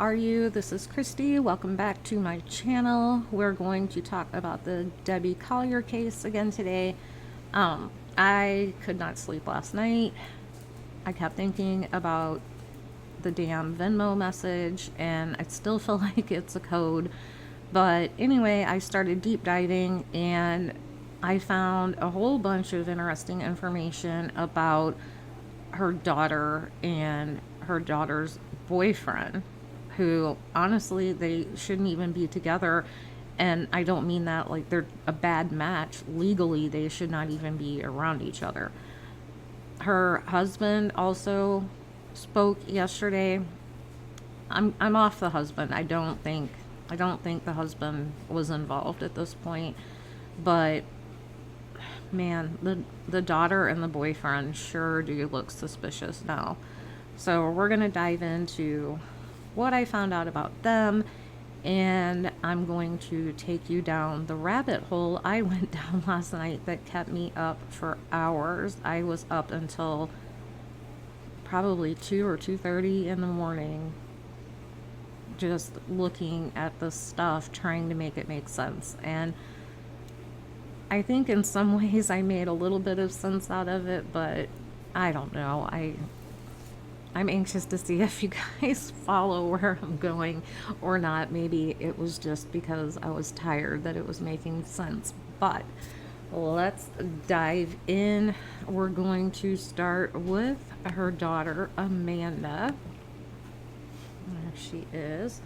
are you? This is Christy. Welcome back to my channel. We're going to talk about the Debbie Collier case again today. I could not sleep last night. I kept thinking about the damn Venmo message, and I still feel like it's a code. But anyway, I started deep diving, and I found a whole bunch of interesting information about her daughter and her daughter's boyfriend, who honestly they shouldn't even be together. And I don't mean that like they're a bad match. Legally, they should not even be around each other. Her husband also spoke yesterday. I'm off the husband. I don't think the husband was involved at this point. But man, the daughter and the boyfriend sure do look suspicious now. So we're going to dive into what I found out about them, and I'm going to take you down the rabbit hole I went down last night that kept me up for hours. I was up until probably 2 or 2:30 in the morning just looking at this stuff, trying to make it make sense. And I think in some ways I made a little bit of sense out of it, but I don't know. I'm anxious to see if you guys follow where I'm going or not. Maybe it was just because I was tired that it was making sense. But let's dive in. We're going to start with her daughter, Amanda. There she is.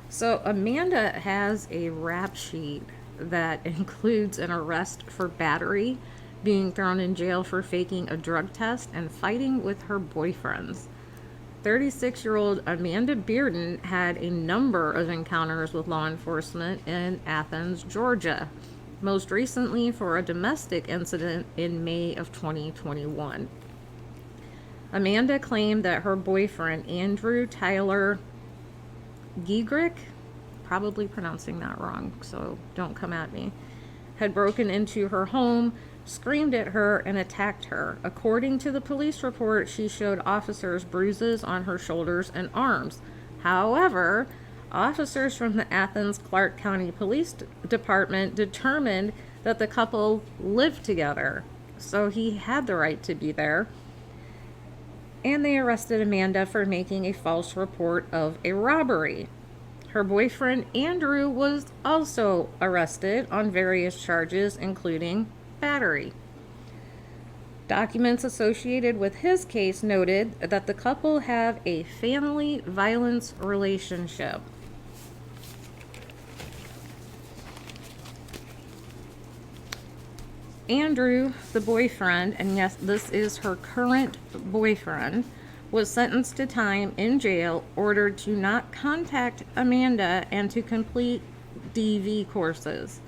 So Amanda has a rap sheet that includes an arrest for battery, being thrown in jail for faking a drug test, and fighting with her boyfriends. 36-year-old Amanda Bearden had a number of encounters with law enforcement in Athens, Georgia, most recently for a domestic incident in May of 2021. Amanda claimed that her boyfriend, Andrew Tyler Giegrick, probably pronouncing that wrong, so don't come at me, had broken into her home, screamed at her, and attacked her. According to the police report, she showed officers bruises on her shoulders and arms. However, officers from the Athens Clark County Police Department determined that the couple lived together, so he had the right to be there. And they arrested Amanda for making a false report of a robbery. Her boyfriend, Andrew, was also arrested on various charges, including battery. Documents associated with his case noted that the couple have a family violence relationship. Andrew, the boyfriend, and yes, this is her current boyfriend, was sentenced to time in jail, ordered to not contact Amanda, and to complete DV courses.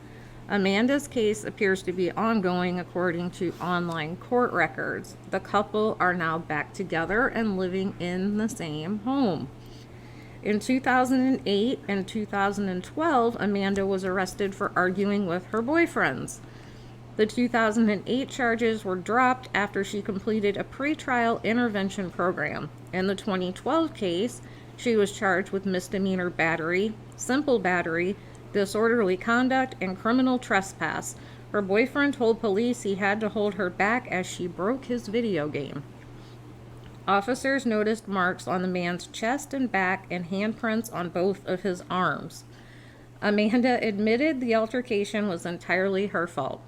Amanda's case appears to be ongoing according to online court records. The couple are now back together and living in the same home. In 2008 and 2012, Amanda was arrested for arguing with her boyfriends. The 2008 charges were dropped after she completed a pretrial intervention program. In the 2012 case, she was charged with misdemeanor battery, simple battery, disorderly conduct, and criminal trespass. Her boyfriend told police he had to hold her back as she broke his video game. Officers noticed marks on the man's chest and back and handprints on both of his arms. Amanda admitted the altercation was entirely her fault.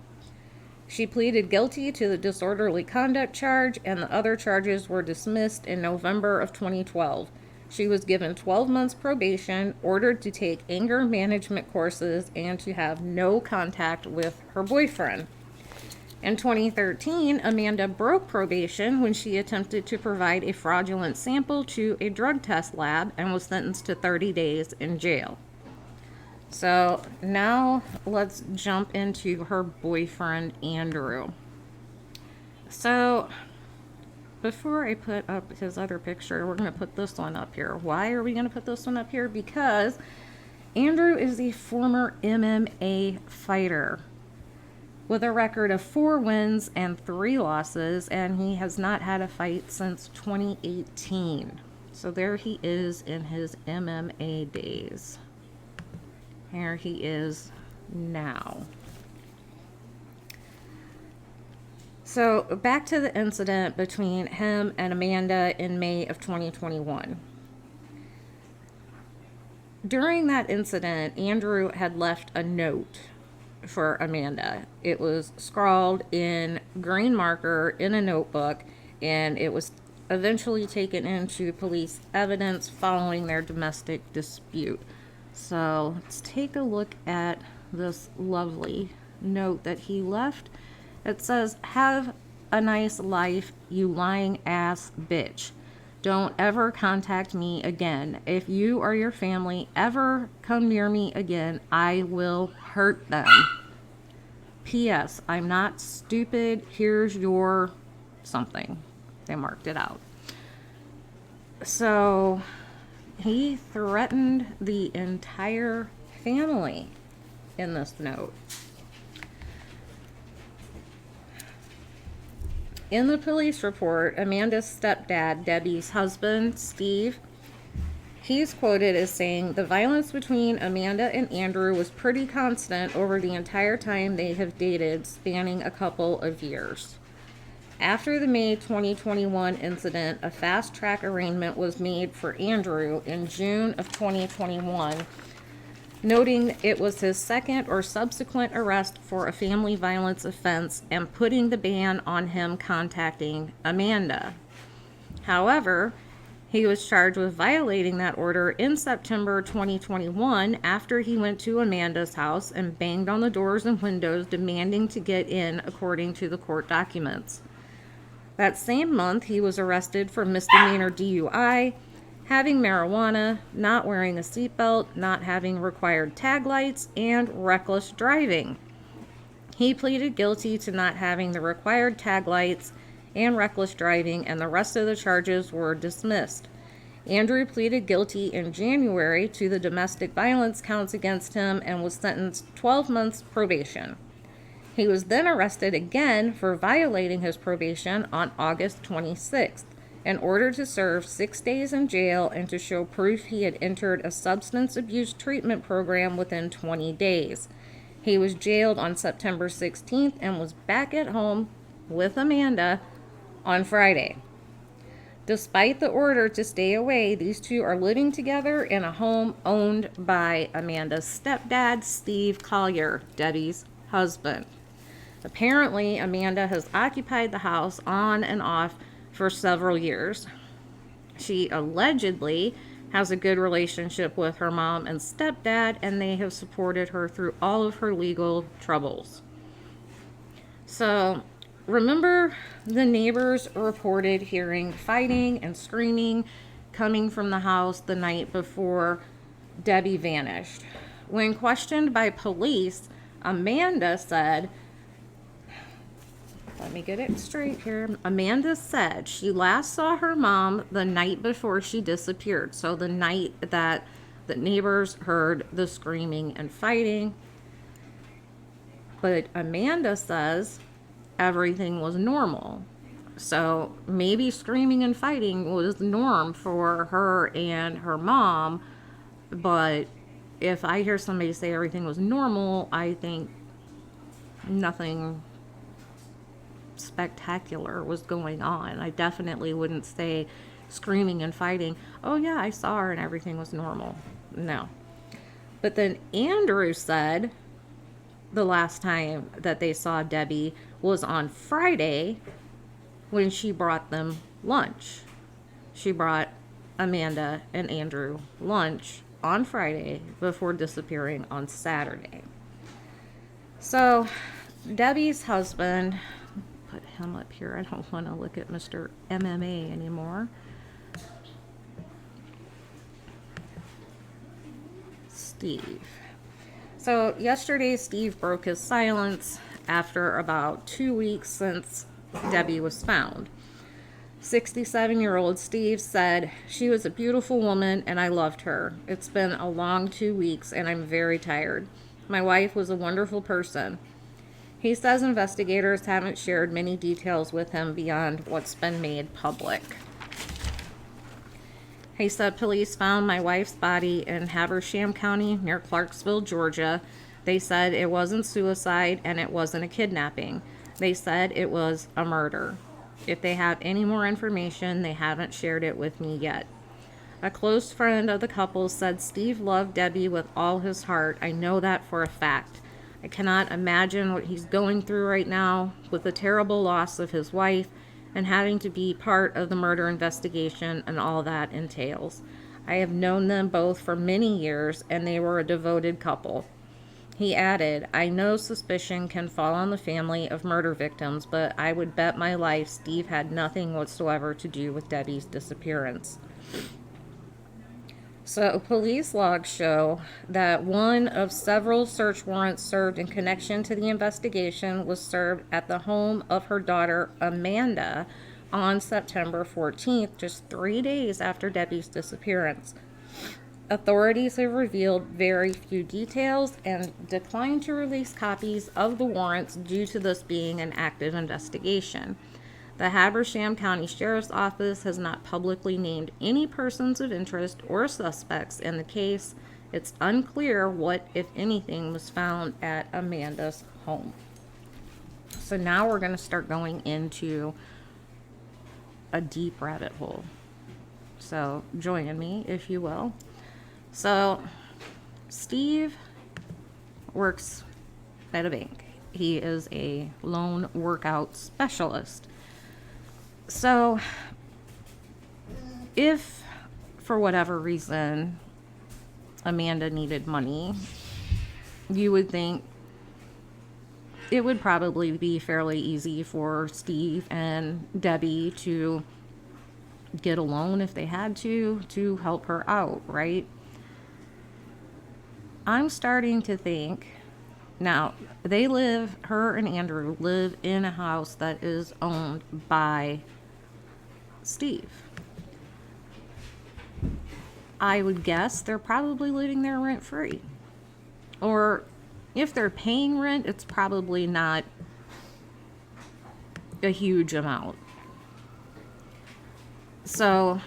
She pleaded guilty to the disorderly conduct charge, and the other charges were dismissed in November of 2012. She was given 12 months probation, ordered to take anger management courses, and to have no contact with her boyfriend. In 2013, Amanda broke probation when she attempted to provide a fraudulent sample to a drug test lab and was sentenced to 30 days in jail. So now let's jump into her boyfriend, Andrew. So before I put up his other picture, we're going to put this one up here. Why are we going to put this one up here? Because Andrew is a former MMA fighter with a record of 4 wins and 3 losses, and he has not had a fight since 2018. So there he is in his MMA days. Here he is now. So back to the incident between him and Amanda in May of 2021. During that incident, Andrew had left a note for Amanda. It was scrawled in green marker in a notebook, and it was eventually taken into police evidence following their domestic dispute. So let's take a look at this lovely note that he left. It says, "Have a nice life, you lying ass bitch. Don't ever contact me again. If you or your family ever come near me again, I will hurt them. P.S. I'm not stupid. Here's your something." They marked it out. So he threatened the entire family in this note. In the police report, Amanda's stepdad, Debbie's husband, Steve, he's quoted as saying, "The violence between Amanda and Andrew was pretty constant over the entire time they have dated, spanning a couple of years. After the May 2021 incident, a fast-track arraignment was made for Andrew in June of 2021, noting it was his second or subsequent arrest for a family violence offense and putting the ban on him contacting Amanda. However, he was charged with violating that order in September 2021 after he went to Amanda's house and banged on the doors and windows demanding to get in, according to the court documents. That same month, he was arrested for misdemeanor DUI, having marijuana, not wearing a seatbelt, not having required tag lights, and reckless driving. He pleaded guilty to not having the required tag lights and reckless driving, and the rest of the charges were dismissed. Andrew pleaded guilty in January to the domestic violence counts against him and was sentenced 12 months probation. He was then arrested again for violating his probation on August 26th and ordered to serve 6 days in jail and to show proof he had entered a substance abuse treatment program within 20 days. He was jailed on September 16th and was back at home with Amanda on Friday. Despite the order to stay away, these two are living together in a home owned by Amanda's stepdad, Steve Collier, Debbie's husband. Apparently, Amanda has occupied the house on and off for several years. She allegedly has a good relationship with her mom and stepdad, and they have supported her through all of her legal troubles. So, remember the neighbors reported hearing fighting and screaming coming from the house the night before Debbie vanished. When questioned by police, Amanda said, let me get it straight here. Amanda said she last saw her mom the night before she disappeared. So the night that the neighbors heard the screaming and fighting. But Amanda says everything was normal. So maybe screaming and fighting was the norm for her and her mom. But if I hear somebody say everything was normal, I think nothing spectacular was going on. I definitely wouldn't say screaming and fighting, oh yeah, I saw her and everything was normal. No. But then Andrew said the last time that they saw Debbie was on Friday when she brought them lunch. She brought Amanda and Andrew lunch on Friday before disappearing on Saturday. So Debbie's husband, put him up here. I don't want to look at Mr. MMA anymore. Steve. So yesterday, Steve broke his silence after about 2 weeks since Debbie was found. 67-year-old Steve said, "She was a beautiful woman and I loved her. It's been a long 2 weeks and I'm very tired. My wife was a wonderful person." He says investigators haven't shared many details with him beyond what's been made public. He said police found my wife's body in Habersham County near Clarksville, Georgia. They said it wasn't suicide and it wasn't a kidnapping. They said it was a murder. If they have any more information, they haven't shared it with me yet. A close friend of the couple said Steve loved Debbie with all his heart. I know that for a fact. I cannot imagine what he's going through right now with the terrible loss of his wife and having to be part of the murder investigation and all that entails. I have known them both for many years and they were a devoted couple. He added, I know suspicion can fall on the family of murder victims, but I would bet my life Steve had nothing whatsoever to do with Debbie's disappearance. So, police logs show that one of several search warrants served in connection to the investigation was served at the home of her daughter, Amanda, on September 14th, just 3 days after Debbie's disappearance. Authorities have revealed very few details and declined to release copies of the warrants due to this being an active investigation. The Habersham County Sheriff's Office has not publicly named any persons of interest or suspects in the case. It's unclear what, if anything, was found at Amanda's home. So now we're going to start going into a deep rabbit hole. So join me, if you will. So Steve works at a bank. He is a loan workout specialist. So, if for whatever reason Amanda needed money, you would think it would probably be fairly easy for Steve and Debbie to get a loan if they had to help her out, right? I'm starting to think, now, her and Andrew live in a house that is owned by Steve. I would guess they're probably living there rent free. Or if they're paying rent, it's probably not a huge amount. So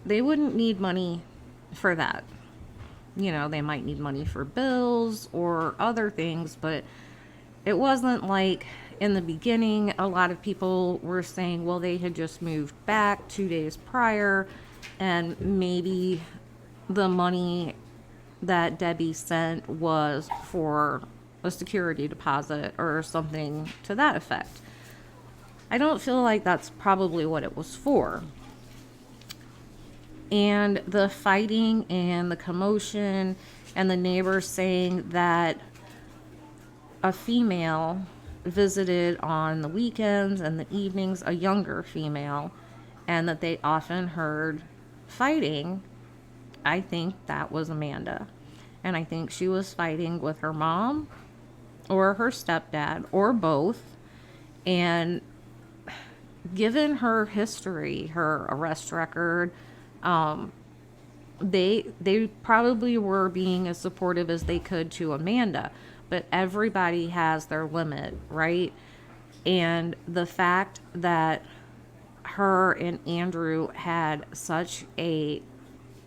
they wouldn't need money for that. You know, they might need money for bills or other things, but it wasn't like in the beginning, a lot of people were saying, well, they had just moved back 2 days prior, and maybe the money that Debbie sent was for a security deposit or something to that effect. I don't feel like that's probably what it was for. And the fighting and the commotion and the neighbors saying that a female visited on the weekends and the evenings, a younger female, and that they often heard fighting, I think that was Amanda. And I think she was fighting with her mom or her stepdad or both. And given her history, her arrest record, they probably were being as supportive as they could to Amanda. But everybody has their limit, right? And the fact that her and Andrew had such a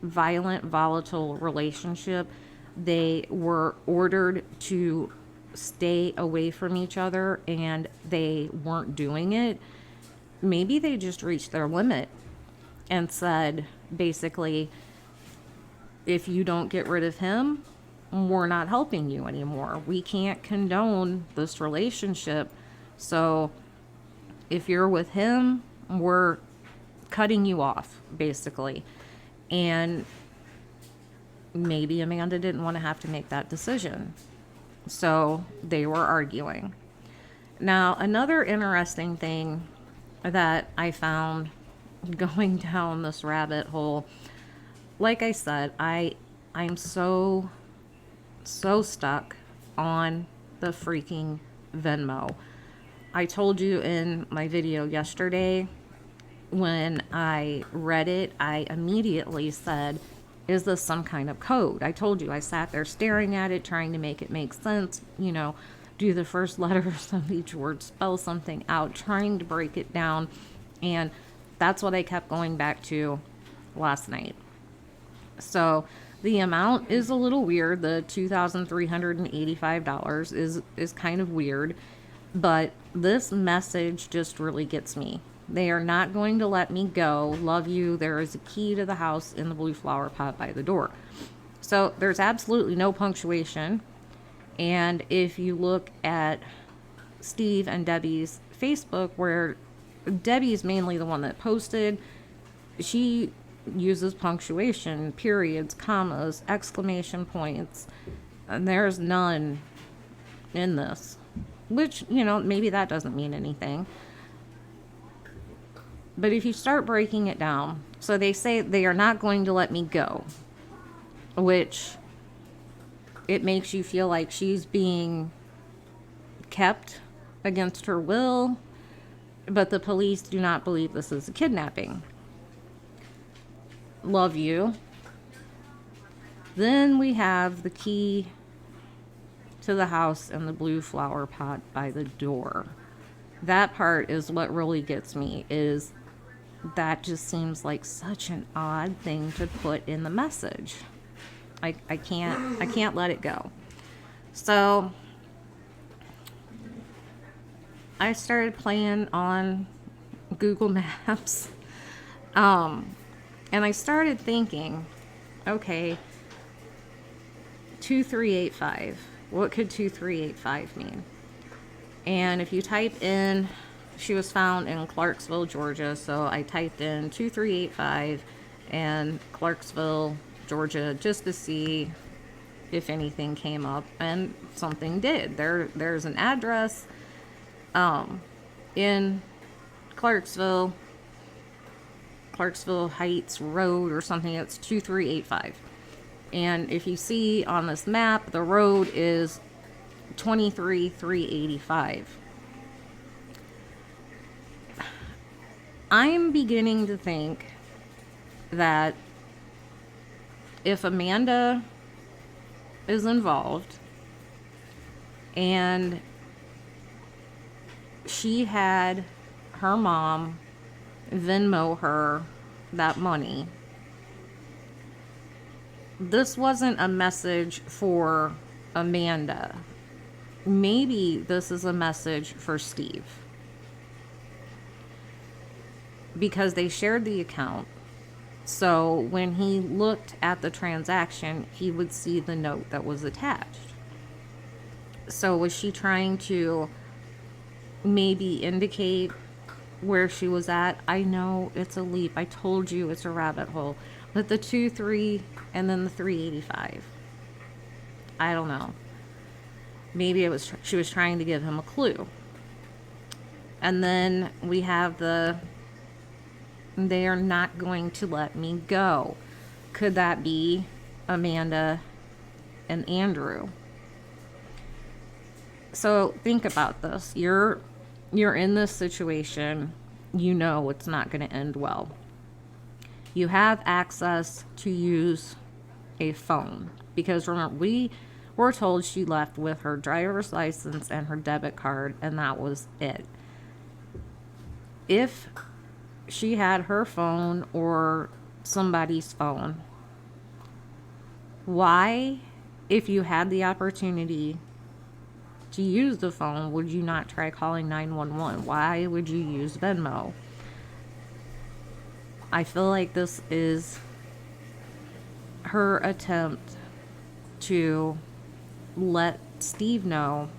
violent, volatile relationship, they were ordered to stay away from each other and they weren't doing it. Maybe they just reached their limit and said, basically, if you don't get rid of him, we're not helping you anymore. We can't condone this relationship. So if you're with him, we're cutting you off, basically. And maybe Amanda didn't want to have to make that decision. So they were arguing. Now, another interesting thing that I found going down this rabbit hole, like I said, I'm so stuck on the freaking Venmo. I told you in my video yesterday, when I read it, I immediately said, is this some kind of code? I told you, I sat there staring at it, trying to make it make sense, do the first letters of each word, spell something out, trying to break it down. And that's what I kept going back to last night. So the amount is a little weird. The $2,385 is kind of weird, but this message just really gets me. They are not going to let me go. Love you. There is a key to the house in the blue flower pot by the door. So there's absolutely no punctuation. And if you look at Steve and Debbie's Facebook, where Debbie's mainly the one that posted, she uses punctuation, periods, commas, exclamation points, and there's none in this. Which, maybe that doesn't mean anything. But if you start breaking it down, so they say they are not going to let me go, which it makes you feel like she's being kept against her will, but the police do not believe this is a kidnapping. Love you. Then we have the key to the house and the blue flower pot by the door. That part is what really gets me, is that just seems like such an odd thing to put in the message. I can't let it go. So I started playing on Google Maps. And I started thinking, okay, 2385. What could 2385 mean? And if you type in, she was found in Clarksville, Georgia. So I typed in 2385 and Clarksville, Georgia, just to see if anything came up, and something did. There's an address in Clarksville Heights Road or something. It's 2385. And if you see on this map, the road is 23385. I'm beginning to think that if Amanda is involved and she had her mom Venmo her that money, this wasn't a message for Amanda. Maybe this is a message for Steve, because they shared the account. So when he looked at the transaction, he would see the note that was attached. So was she trying to maybe indicate where she was at? I know it's a leap. I told you it's a rabbit hole. But the 2-3 and then the 385. I don't know. Maybe she was trying to give him a clue. And then we have they are not going to let me go. Could that be Amanda and Andrew? So think about this. You're in this situation. You know it's not going to end well. You have access to use a phone, because remember, we were told she left with her driver's license and her debit card, and that was it. If she had her phone or somebody's phone, why, if you had the opportunity to use the phone, would you not try calling 911? Why would you use Venmo? I feel like this is her attempt to let Steve know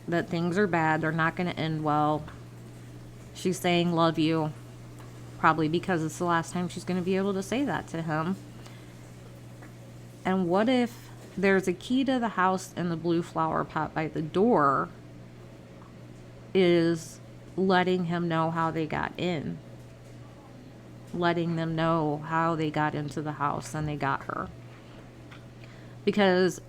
that things are bad. They're not going to end well. She's saying love you, probably because it's the last time she's going to be able to say that to him. And what if there's a key to the house and the blue flower pot by the door is letting him know how they got in? Letting them know how they got into the house and they got her. Because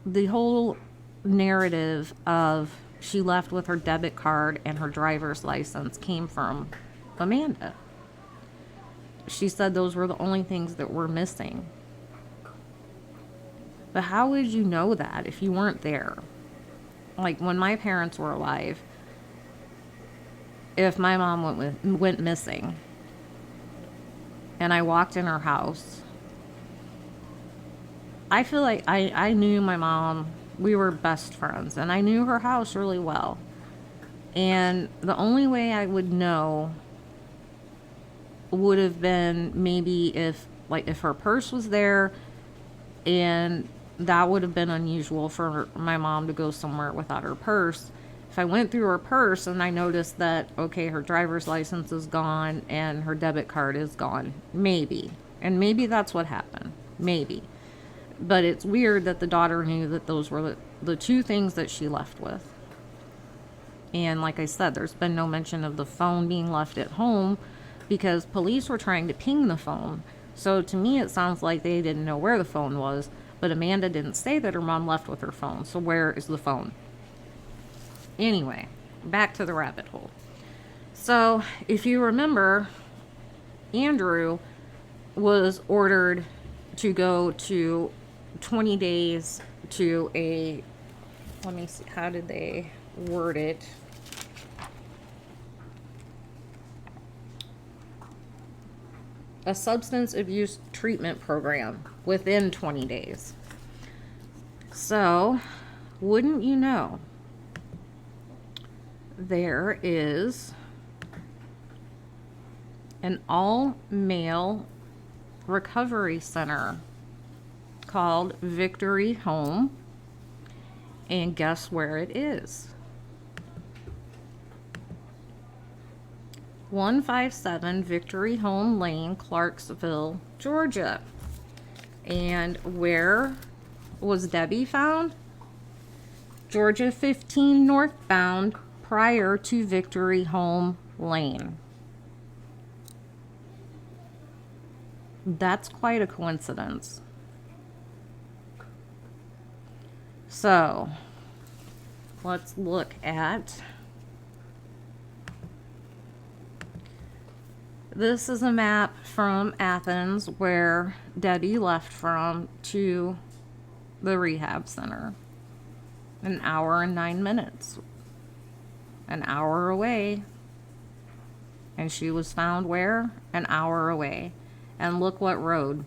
the whole narrative of she left with her debit card and her driver's license came from Amanda. She said those were the only things that were missing. But how would you know that if you weren't there? Like when my parents were alive, if my mom went missing, and I walked in her house, I feel like I knew my mom. We were best friends, and I knew her house really well. And the only way I would know would have been maybe if her purse was there, and that would have been unusual for my mom to go somewhere without her purse. If I went through her purse and I noticed that, okay, her driver's license is gone and her debit card is gone, maybe. And maybe that's what happened. Maybe. But it's weird that the daughter knew that those were the two things that she left with. And like I said, there's been no mention of the phone being left at home because police were trying to ping the phone. So to me, it sounds like they didn't know where the phone was, but Amanda didn't say that her mom left with her phone. So where is the phone? Anyway, back to the rabbit hole. So if you remember, Andrew was ordered to go to 20 days to a, let me see, how did they word it? A substance abuse treatment program within 20 days. So, wouldn't you know, there is an all-male recovery center called Victory Home, and guess where it is? 157 Victory Home Lane, Clarksville, Georgia. And where was Debbie found? Georgia 15 northbound, prior to Victory Home Lane. That's quite a coincidence. So, let's look at, this is a map from Athens where Debbie left from to the rehab center. An hour and 9 minutes. An hour away. And she was found where? An hour away. And look what road.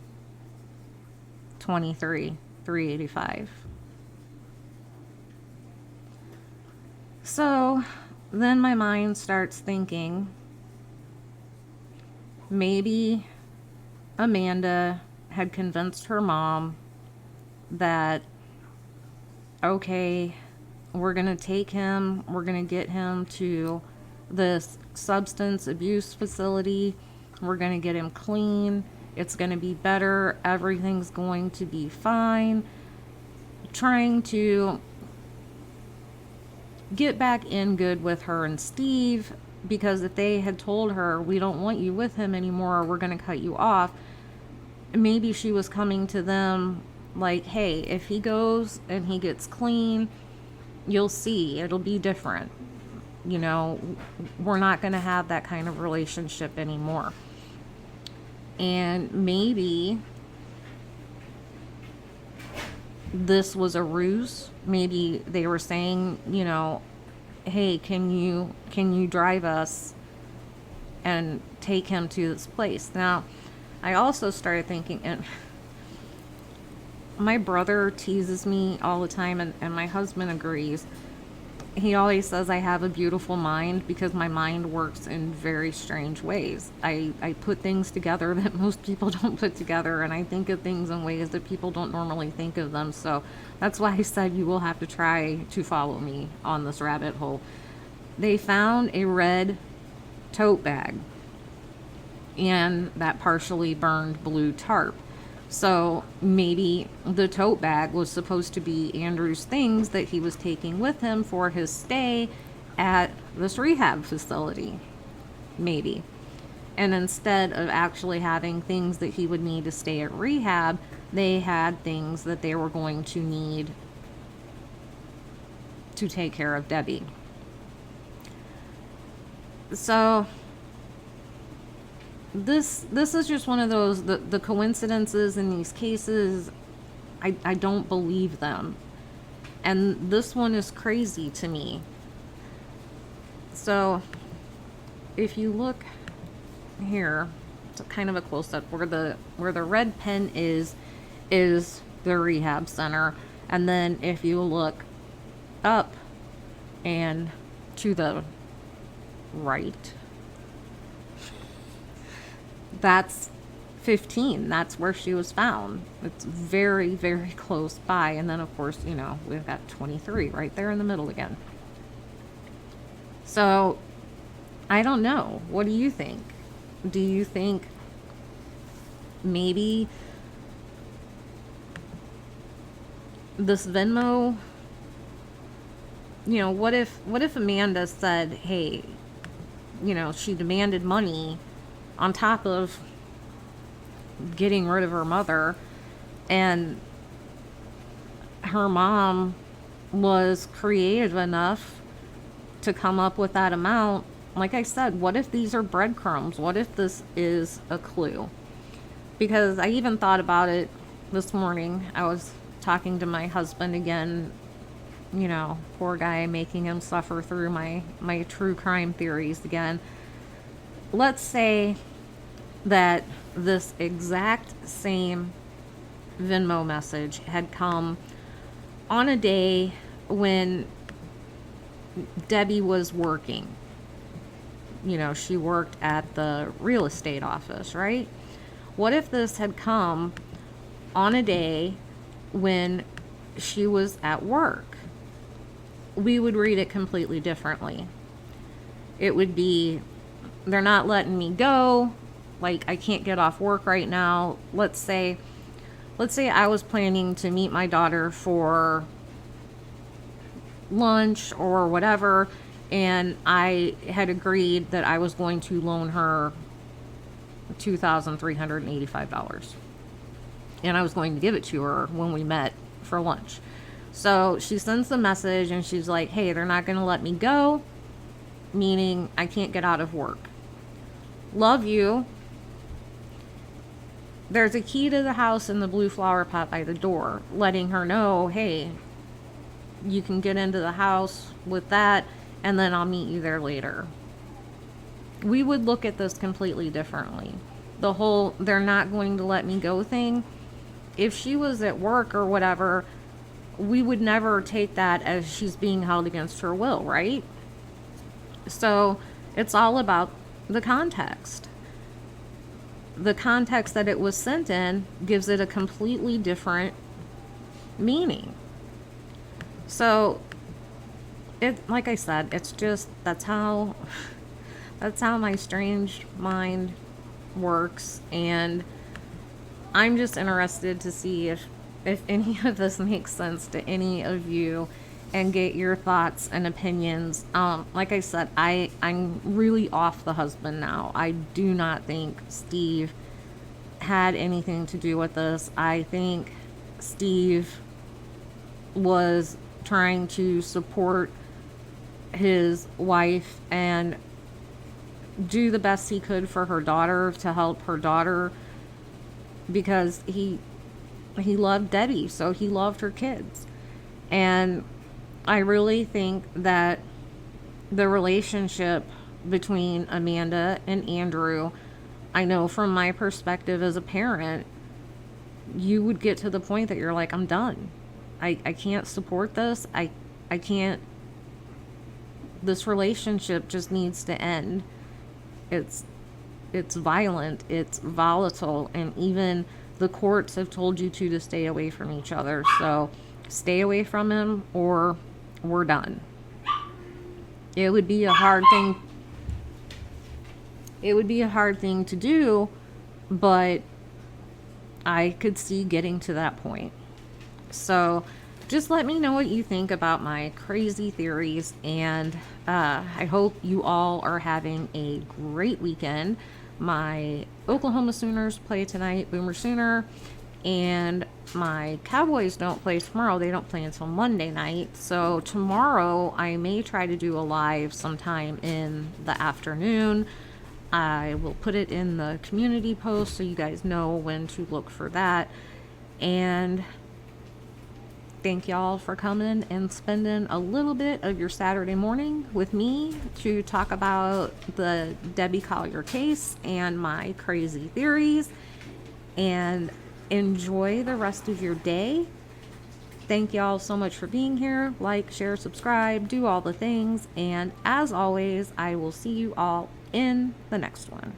385. So then my mind starts thinking, maybe Amanda had convinced her mom that, okay, we're going to take him, we're going to get him to this substance abuse facility, we're going to get him clean, it's going to be better, everything's going to be fine, trying to get back in good with her and Steve, because if they had told her, we don't want you with him anymore, we're going to cut you off, maybe she was coming to them like, hey, if he goes and he gets clean, you'll see, it'll be different. You know, we're not going to have that kind of relationship anymore. And maybe this was a ruse. Maybe they were saying, you know, hey, can you drive us and take him to this place? Now, I also started thinking, and my brother teases me all the time, and my husband agrees. He always says I have a beautiful mind because my mind works in very strange ways. I put things together that most people don't put together, and I think of things in ways that people don't normally think of them. So that's why I said you will have to try to follow me on this rabbit hole. They found a red tote bag and that partially burned blue tarp. So maybe the tote bag was supposed to be Andrew's things that he was taking with him for his stay at this rehab facility. Maybe. And instead of actually having things that he would need to stay at rehab, they had things that they were going to need to take care of Debbie. So this is just one of those, the coincidences in these cases, I don't believe them. And this one is crazy to me. So if you look here, kind of a close-up. Where the red pen is the rehab center. And then if you look up and to the right, that's 15. That's where she was found. It's very, very close by. And then, of course, you know, we've got 23 right there in the middle again. So, I don't know. What do you think? Do you think maybe this Venmo, you know, what if Amanda said, hey, you know, she demanded money on top of getting rid of her mother, and her mom was creative enough to come up with that amount. Like I said, what if these are breadcrumbs? What if this is a clue? Because I even thought about it this morning. I was talking to my husband again, you know, poor guy, making him suffer through my true crime theories again. Let's say that this exact same Venmo message had come on a day when Debbie was working. You know, she worked at the real estate office, right? What if this had come on a day when she was at work? We would read it completely differently. It would be, they're not letting me go. Like, I can't get off work right now. Let's say I was planning to meet my daughter for lunch or whatever, and I had agreed that I was going to loan her $2,385. And I was going to give it to her when we met for lunch. So she sends the message and she's like, hey, they're not going to let me go, meaning I can't get out of work. Love you. There's a key to the house in the blue flower pot by the door, letting her know, hey, you can get into the house with that, and then I'll meet you there later. We would look at this completely differently. The whole, they're not going to let me go thing, if she was at work or whatever, we would never take that as she's being held against her will, right? So it's all about the context. The context that it was sent in gives it a completely different meaning. So it, like I said, it's just, that's how my strange mind works, and I'm just interested to see if any of this makes sense to any of you, and get your thoughts and opinions. Like I said, I'm really off the husband now. I do not think Steve had anything to do with this. I think Steve was trying to support his wife and do the best he could for her daughter, to help her daughter, because he loved Debbie, so he loved her kids. And I really think that the relationship between Amanda and Andrew, I know from my perspective as a parent, you would get to the point that you're like, I'm done. I can't support this. I can't. This relationship just needs to end. It's violent, it's volatile, and even the courts have told you to stay away from each other. So stay away from him or we're done. It would be a hard thing. It would be a hard thing to do, but I could see getting to that point. So just let me know what you think about my crazy theories, and I hope you all are having a great weekend. My Oklahoma Sooners play tonight, Boomer Sooner, and my Cowboys don't play tomorrow. They don't play until Monday night. So tomorrow I may try to do a live sometime in the afternoon. I will put it in the community post so you guys know when to look for that. And Thank y'all for coming and spending a little bit of your Saturday morning with me to talk about the Debbie Collier case and my crazy theories. And enjoy the rest of your day. Thank y'all so much for being here. Like, share, subscribe, do all the things. And as always, I will see you all in the next one.